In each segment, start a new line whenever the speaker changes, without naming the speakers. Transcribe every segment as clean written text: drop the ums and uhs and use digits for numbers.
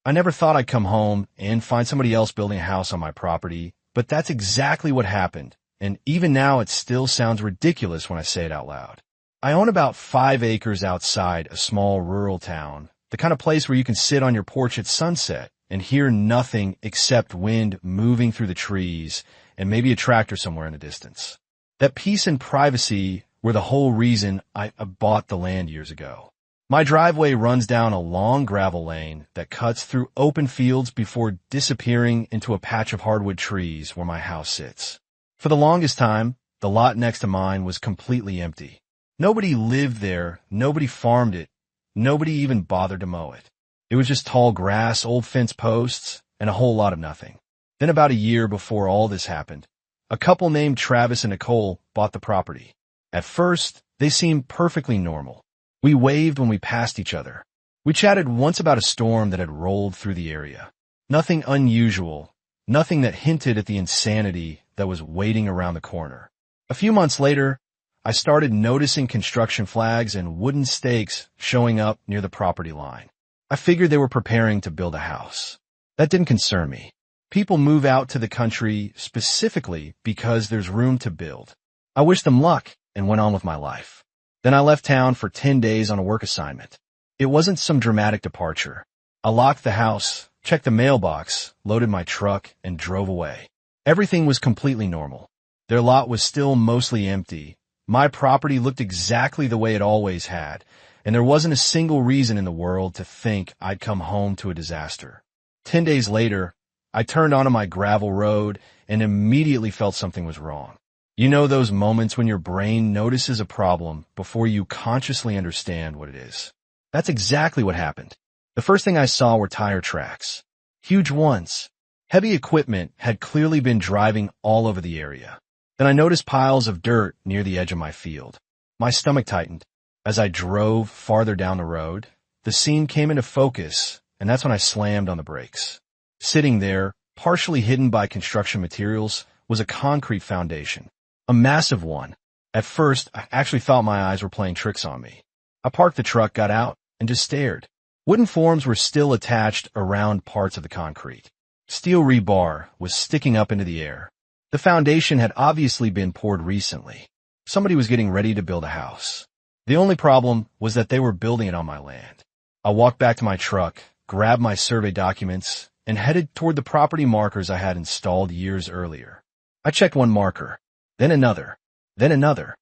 I never thought I'd come home and find somebody else building a house on my property, but that's exactly what happened, and even now it still sounds ridiculous when I say it out loud. I own about 5 acres outside a small rural town, the kind of place where you can sit on your porch at sunset and hear nothing except wind moving through the trees and maybe a tractor somewhere in the distance. That peace and privacy were the whole reason I bought the land years ago. My driveway runs down a long gravel lane that cuts through open fields before disappearing into a patch of hardwood trees where my house sits. For the longest time, the lot next to mine was completely empty. Nobody lived there, nobody farmed it, nobody even bothered to mow it. It was just tall grass, old fence posts, and a whole lot of nothing. Then about a year before all this happened, a couple named Travis and Nicole bought the property. At first, they seemed perfectly normal. We waved when we passed each other. We chatted once about a storm that had rolled through the area. Nothing unusual, nothing that hinted at the insanity that was waiting around the corner. A few months later, I started noticing construction flags and wooden stakes showing up near the property line. I figured they were preparing to build a house. That didn't concern me. People move out to the country specifically because there's room to build. I wished them luck and went on with my life. Then I left town for 10 days on a work assignment. It wasn't some dramatic departure. I locked the house, checked the mailbox, loaded my truck, and drove away. Everything was completely normal. Their lot was still mostly empty. My property looked exactly the way it always had, and there wasn't a single reason in the world to think I'd come home to a disaster. 10 days later, I turned onto my gravel road and immediately felt something was wrong. You know those moments when your brain notices a problem before you consciously understand what it is? That's exactly what happened. The first thing I saw were tire tracks. Huge ones. Heavy equipment had clearly been driving all over the area. Then I noticed piles of dirt near the edge of my field. My stomach tightened. As I drove farther down the road, the scene came into focus, and that's when I slammed on the brakes. Sitting there, partially hidden by construction materials, was a concrete foundation. A massive one. At first, I actually thought my eyes were playing tricks on me. I parked the truck, got out, and just stared. Wooden forms were still attached around parts of the concrete. Steel rebar was sticking up into the air. The foundation had obviously been poured recently. Somebody was getting ready to build a house. The only problem was that they were building it on my land. I walked back to my truck, grabbed my survey documents, and headed toward the property markers I had installed years earlier. I checked one marker, then another, then another.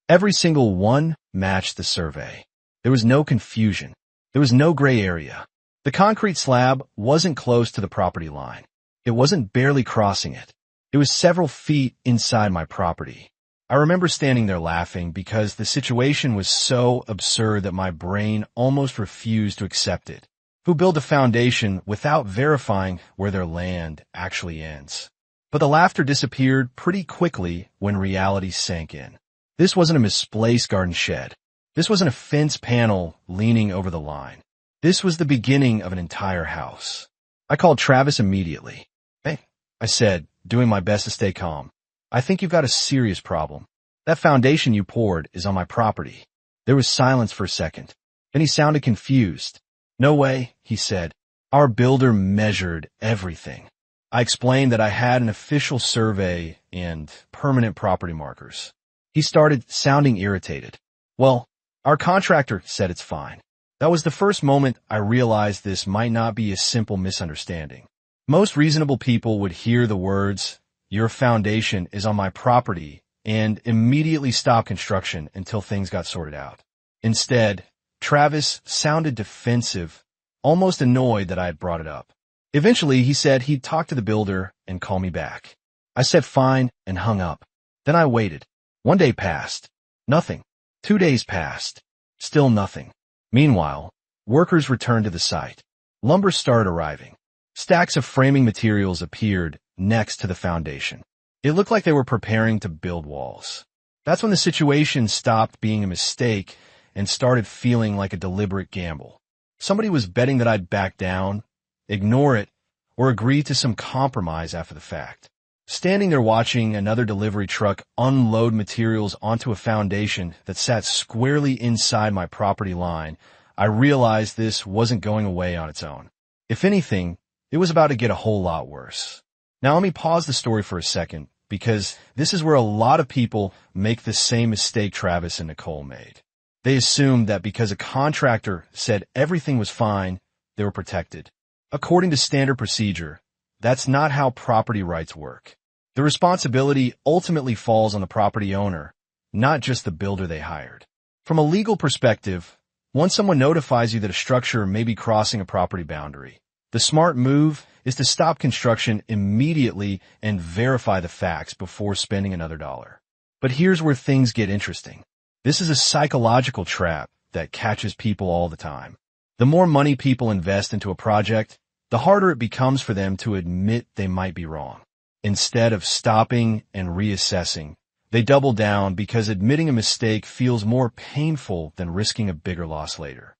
Every single one matched the survey. There was no confusion. There was no gray area. The concrete slab wasn't close to the property line. It wasn't barely crossing it. It was several feet inside my property. I remember standing there laughing because the situation was so absurd that my brain almost refused to accept it. Who build a foundation without verifying where their land actually ends? But the laughter disappeared pretty quickly when reality sank in. This wasn't a misplaced garden shed. This wasn't a fence panel leaning over the line. This was the beginning of an entire house. I called Travis immediately. "Hey," I said, doing my best to stay calm. "I think you've got a serious problem. That foundation you poured is on my property." There was silence for a second. Then he sounded confused. "No way," he said. "Our builder measured everything." I explained that I had an official survey and permanent property markers. He started sounding irritated. "Well, our contractor said it's fine." That was the first moment I realized this might not be a simple misunderstanding. Most reasonable people would hear the words, "Your foundation is on my property," and immediately stop construction until things got sorted out. Instead, Travis sounded defensive, almost annoyed that I had brought it up. Eventually, he said he'd talk to the builder and call me back. I said fine and hung up. Then I waited. 1 day passed. Nothing. 2 days passed. Still nothing. Meanwhile, workers returned to the site. Lumber started arriving. Stacks of framing materials appeared next to the foundation. It looked like they were preparing to build walls. That's when the situation stopped being a mistake and started feeling like a deliberate gamble. Somebody was betting that I'd back down, ignore it, or agree to some compromise after the fact. Standing there watching another delivery truck unload materials onto a foundation that sat squarely inside my property line, I realized this wasn't going away on its own. If anything, it was about to get a whole lot worse. Now let me pause the story for a second, because this is where a lot of people make the same mistake Travis and Nicole made. They assumed that because a contractor said everything was fine, they were protected. According to standard procedure, that's not how property rights work. The responsibility ultimately falls on the property owner, not just the builder they hired. From a legal perspective, once someone notifies you that a structure may be crossing a property boundary, the smart move is to stop construction immediately and verify the facts before spending another dollar. But here's where things get interesting. This is a psychological trap that catches people all the time. The more money people invest into a project, the harder it becomes for them to admit they might be wrong. Instead of stopping and reassessing, they double down because admitting a mistake feels more painful than risking a bigger loss later.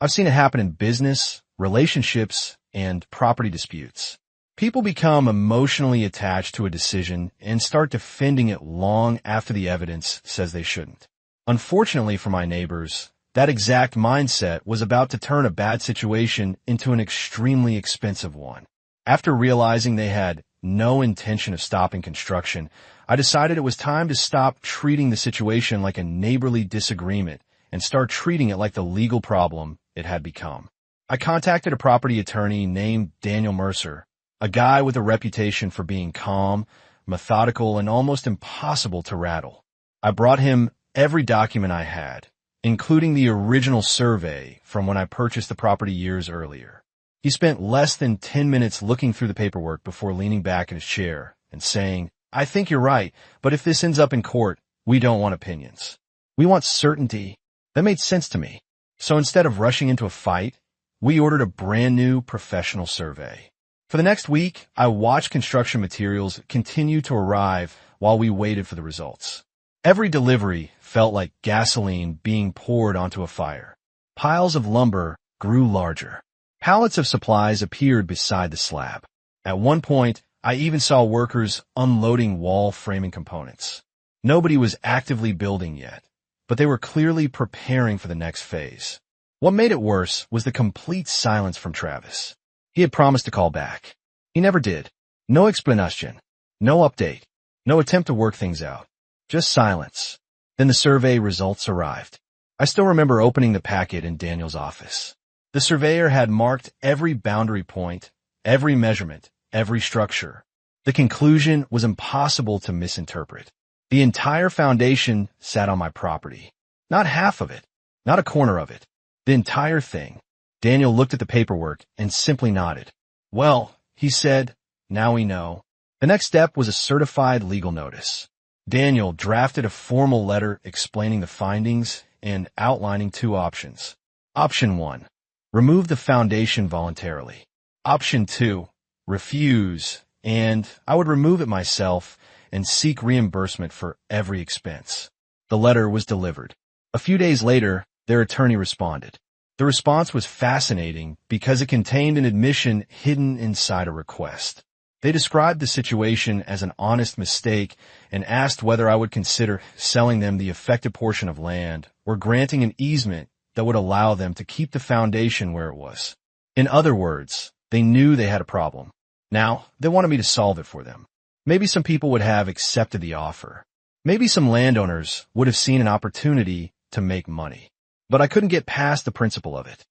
I've seen it happen in business, relationships, and property disputes. People become emotionally attached to a decision and start defending it long after the evidence says they shouldn't. Unfortunately for my neighbors, that exact mindset was about to turn a bad situation into an extremely expensive one. After realizing they had no intention of stopping construction, I decided it was time to stop treating the situation like a neighborly disagreement and start treating it like the legal problem it had become. I contacted a property attorney named Daniel Mercer, a guy with a reputation for being calm, methodical, and almost impossible to rattle. I brought him every document I had, including the original survey from when I purchased the property years earlier. He spent less than 10 minutes looking through the paperwork before leaning back in his chair and saying, "I think you're right, but if this ends up in court, we don't want opinions. We want certainty." That made sense to me. So instead of rushing into a fight, we ordered a brand new professional survey. For the next week, I watched construction materials continue to arrive while we waited for the results. Every delivery felt like gasoline being poured onto a fire. Piles of lumber grew larger. Pallets of supplies appeared beside the slab. At one point, I even saw workers unloading wall framing components. Nobody was actively building yet, but they were clearly preparing for the next phase. What made it worse was the complete silence from Travis. He had promised to call back. He never did. No explanation, no update, no attempt to work things out. Just silence. Then the survey results arrived. I still remember opening the packet in Daniel's office. The surveyor had marked every boundary point, every measurement, every structure. The conclusion was impossible to misinterpret. The entire foundation sat on my property. Not half of it, not a corner of it, the entire thing. Daniel looked at the paperwork and simply nodded. "Well," he said, "now we know." The next step was a certified legal notice. Daniel drafted a formal letter explaining the findings and outlining two options. Option 1, remove the foundation voluntarily. Option 2, refuse, and I would remove it myself and seek reimbursement for every expense. The letter was delivered. A few days later, their attorney responded. The response was fascinating because it contained an admission hidden inside a request. They described the situation as an honest mistake and asked whether I would consider selling them the affected portion of land or granting an easement that would allow them to keep the foundation where it was. In other words, they knew they had a problem. Now, they wanted me to solve it for them. Maybe some people would have accepted the offer. Maybe some landowners would have seen an opportunity to make money. But I couldn't get past the principle of it.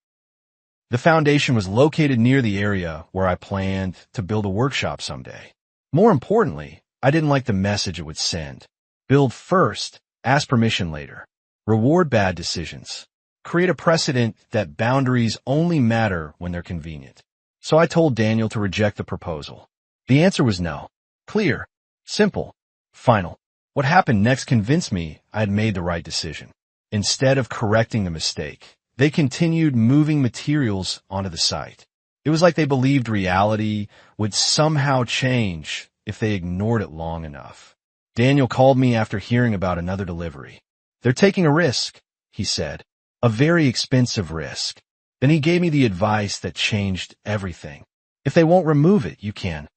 The foundation was located near the area where I planned to build a workshop someday. More importantly, I didn't like the message it would send. Build first, ask permission later. Reward bad decisions. Create a precedent that boundaries only matter when they're convenient. So I told Daniel to reject the proposal. The answer was no. Clear, simple, final. What happened next convinced me I had made the right decision. Instead of correcting the mistake, they continued moving materials onto the site. It was like they believed reality would somehow change if they ignored it long enough. Daniel called me after hearing about another delivery. "They're taking a risk," he said. "A very expensive risk." Then he gave me the advice that changed everything. "If they won't remove it, you can."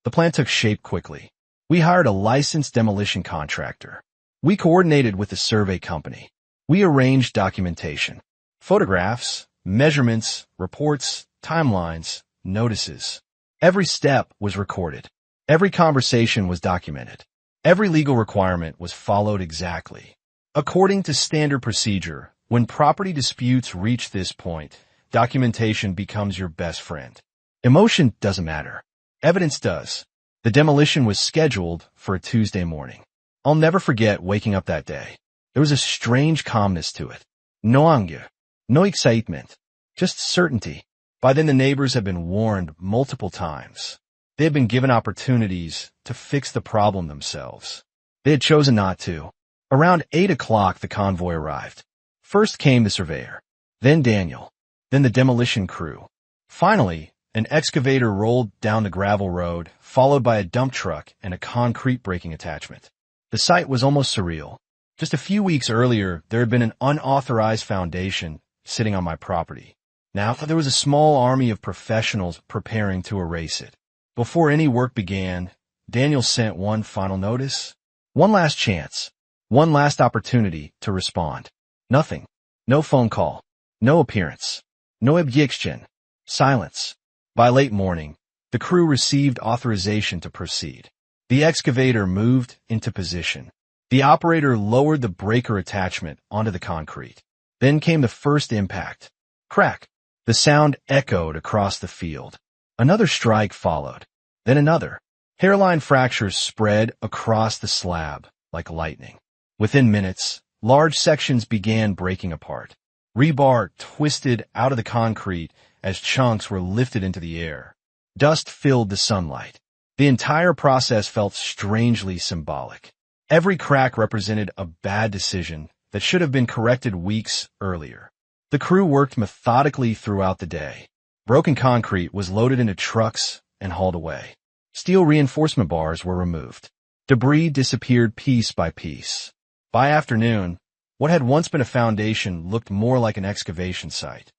The plan took shape quickly. We hired a licensed demolition contractor. We coordinated with the survey company. We arranged documentation. Photographs, measurements, reports, timelines, notices. Every step was recorded. Every conversation was documented. Every legal requirement was followed exactly. According to standard procedure, when property disputes reach this point, documentation becomes your best friend. Emotion doesn't matter. Evidence does. The demolition was scheduled for a Tuesday morning. I'll never forget waking up that day. There was a strange calmness to it. No anger, no excitement, just certainty. By then the neighbors had been warned multiple times. They had been given opportunities to fix the problem themselves. They had chosen not to. Around 8 o'clock the convoy arrived. First came the surveyor, then Daniel, then the demolition crew. Finally, an excavator rolled down the gravel road, followed by a dump truck and a concrete breaking attachment. The sight was almost surreal. Just a few weeks earlier, there had been an unauthorized foundation sitting on my property. Now there was a small army of professionals preparing to erase it. Before any work began, Daniel sent one final notice, one last chance, one last opportunity to respond. Nothing. No phone call. No appearance. No objection. Silence. By late morning, the crew received authorization to proceed. The excavator moved into position. The operator lowered the breaker attachment onto the concrete. Then came the first impact. Crack. The sound echoed across the field. Another strike followed. Then another. Hairline fractures spread across the slab like lightning. Within minutes, large sections began breaking apart. Rebar twisted out of the concrete as chunks were lifted into the air. Dust filled the sunlight. The entire process felt strangely symbolic. Every crack represented a bad decision that should have been corrected weeks earlier. The crew worked methodically throughout the day. Broken concrete was loaded into trucks and hauled away. Steel reinforcement bars were removed. Debris disappeared piece by piece. By afternoon, what had once been a foundation looked more like an excavation site.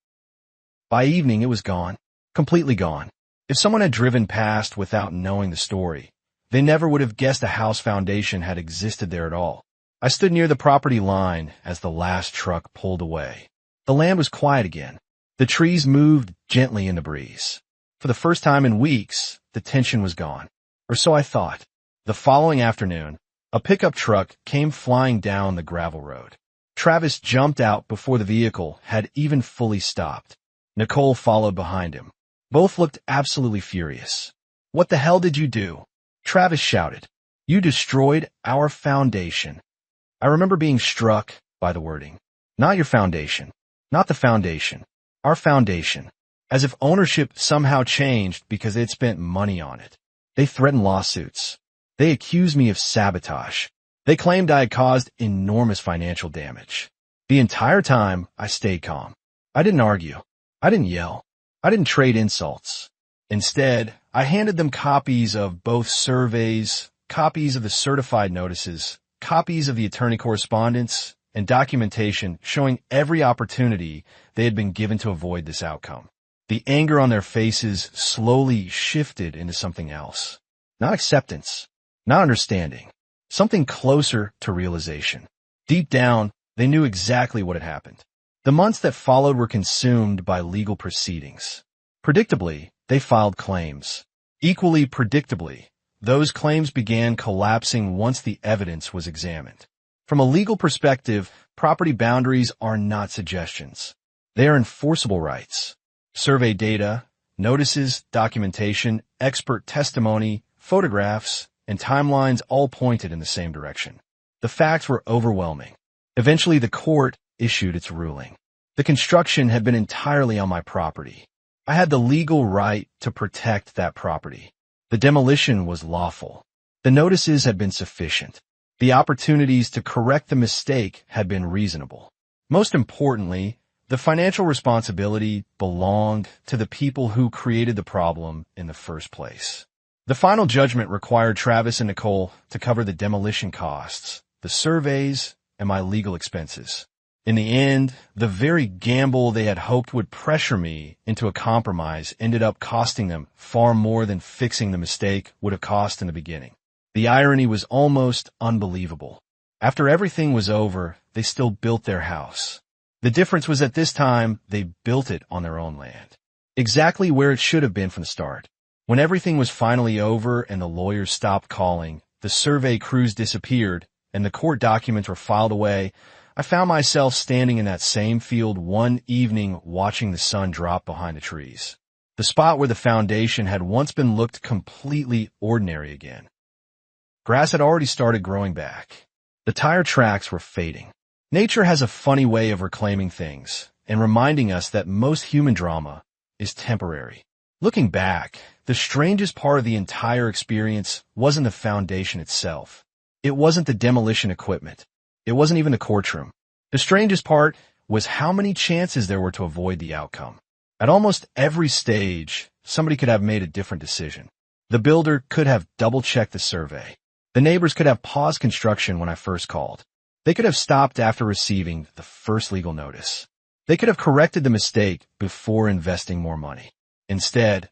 By evening, it was gone, completely gone. If someone had driven past without knowing the story, they never would have guessed a house foundation had existed there at all. I stood near the property line as the last truck pulled away. The land was quiet again. The trees moved gently in the breeze. For the first time in weeks, the tension was gone. Or so I thought. The following afternoon, a pickup truck came flying down the gravel road. Travis jumped out before the vehicle had even fully stopped. Nicole followed behind him. Both looked absolutely furious. "What the hell did you do?" Travis shouted. "You destroyed our foundation." I remember being struck by the wording. Not your foundation. Not the foundation. Our foundation. As if ownership somehow changed because they'd spent money on it. They threatened lawsuits. They accused me of sabotage. They claimed I had caused enormous financial damage. The entire time, I stayed calm. I didn't argue. I didn't yell. I didn't trade insults. Instead, I handed them copies of both surveys, copies of the certified notices, copies of the attorney correspondence, and documentation showing every opportunity they had been given to avoid this outcome. The anger on their faces slowly shifted into something else. Not acceptance, not understanding, something closer to realization. Deep down, they knew exactly what had happened. The months that followed were consumed by legal proceedings. Predictably, they filed claims. Equally predictably, those claims began collapsing once the evidence was examined. From a legal perspective, property boundaries are not suggestions. They are enforceable rights. Survey data, notices, documentation, expert testimony, photographs, and timelines all pointed in the same direction. The facts were overwhelming. Eventually, the court issued its ruling. The construction had been entirely on my property. I had the legal right to protect that property. The demolition was lawful. The notices had been sufficient. The opportunities to correct the mistake had been reasonable. Most importantly, the financial responsibility belonged to the people who created the problem in the first place. The final judgment required Travis and Nicole to cover the demolition costs, the surveys, and my legal expenses. In the end, the very gamble they had hoped would pressure me into a compromise ended up costing them far more than fixing the mistake would have cost in the beginning. The irony was almost unbelievable. After everything was over, they still built their house. The difference was at this time, they built it on their own land. exactly where it should have been from the start. When everything was finally over and the lawyers stopped calling, the survey crews disappeared, and the court documents were filed away, I found myself standing in that same field one evening watching the sun drop behind the trees. The spot where the foundation had once been looked completely ordinary again. Grass had already started growing back. The tire tracks were fading. Nature has a funny way of reclaiming things and reminding us that most human drama is temporary. Looking back, the strangest part of the entire experience wasn't the foundation itself. It wasn't the demolition equipment. It wasn't even the courtroom. The strangest part was how many chances there were to avoid the outcome. At almost every stage, somebody could have made a different decision. The builder could have double-checked the survey. The neighbors could have paused construction when I first called. They could have stopped after receiving the first legal notice. They could have corrected the mistake before investing more money. Instead,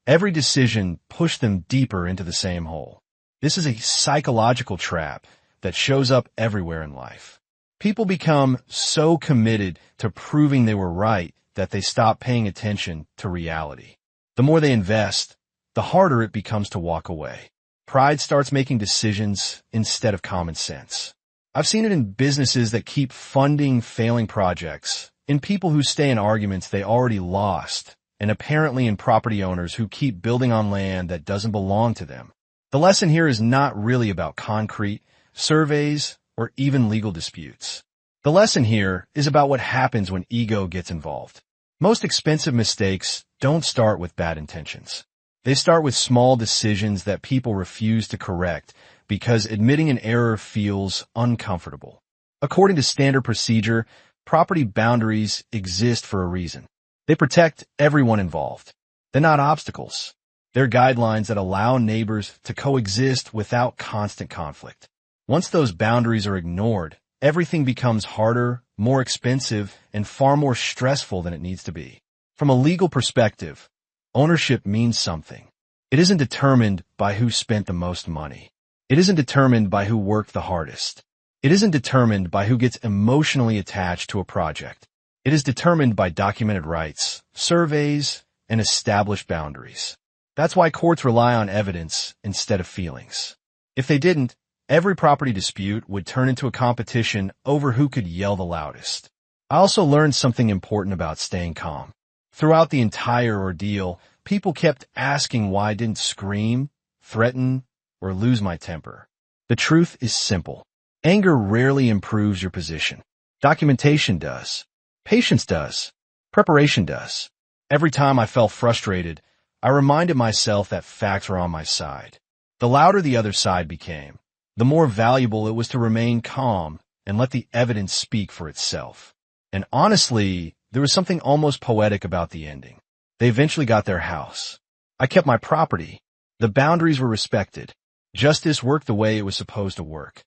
every decision pushed them deeper into the same hole. This is a psychological trap that shows up everywhere in life. People become so committed to proving they were right that they stop paying attention to reality. The more they invest, the harder it becomes to walk away. Pride starts making decisions instead of common sense. I've seen it in businesses that keep funding failing projects, in people who stay in arguments they already lost, and apparently in property owners who keep building on land that doesn't belong to them. The lesson here is not really about concrete, surveys, or even legal disputes. The lesson here is about what happens when ego gets involved. Most expensive mistakes don't start with bad intentions. They start with small decisions that people refuse to correct because admitting an error feels uncomfortable. According to standard procedure, property boundaries exist for a reason. They protect everyone involved. They're not obstacles. They're guidelines that allow neighbors to coexist without constant conflict. Once those boundaries are ignored, everything becomes harder, more expensive, and far more stressful than it needs to be. From a legal perspective, ownership means something. It isn't determined by who spent the most money. It isn't determined by who worked the hardest. It isn't determined by who gets emotionally attached to a project. It is determined by documented rights, surveys, and established boundaries. That's why courts rely on evidence instead of feelings. If they didn't, every property dispute would turn into a competition over who could yell the loudest. I also learned something important about staying calm. Throughout the entire ordeal, people kept asking why I didn't scream, threaten, or lose my temper. The truth is simple. Anger rarely improves your position. Documentation does. Patience does. Preparation does. Every time I felt frustrated, I reminded myself that facts were on my side. The louder the other side became, the more valuable it was to remain calm and let the evidence speak for itself. And honestly, there was something almost poetic about the ending. They eventually got their house. I kept my property. The boundaries were respected. Justice worked the way it was supposed to work.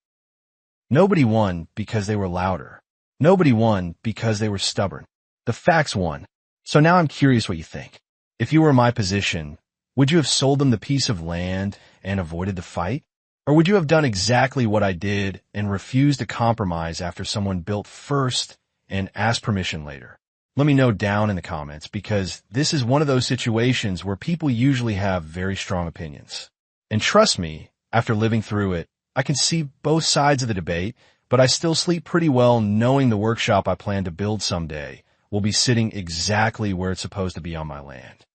Nobody won because they were louder. Nobody won because they were stubborn. The facts won. So now I'm curious what you think. If you were in my position, would you have sold them the piece of land and avoided the fight? Or would you have done exactly what I did and refused to compromise after someone built first and asked permission later? Let me know down in the comments, because this is one of those situations where people usually have very strong opinions. And trust me, after living through it, I can see both sides of the debate, but I still sleep pretty well knowing the workshop I plan to build someday will be sitting exactly where it's supposed to be on my land.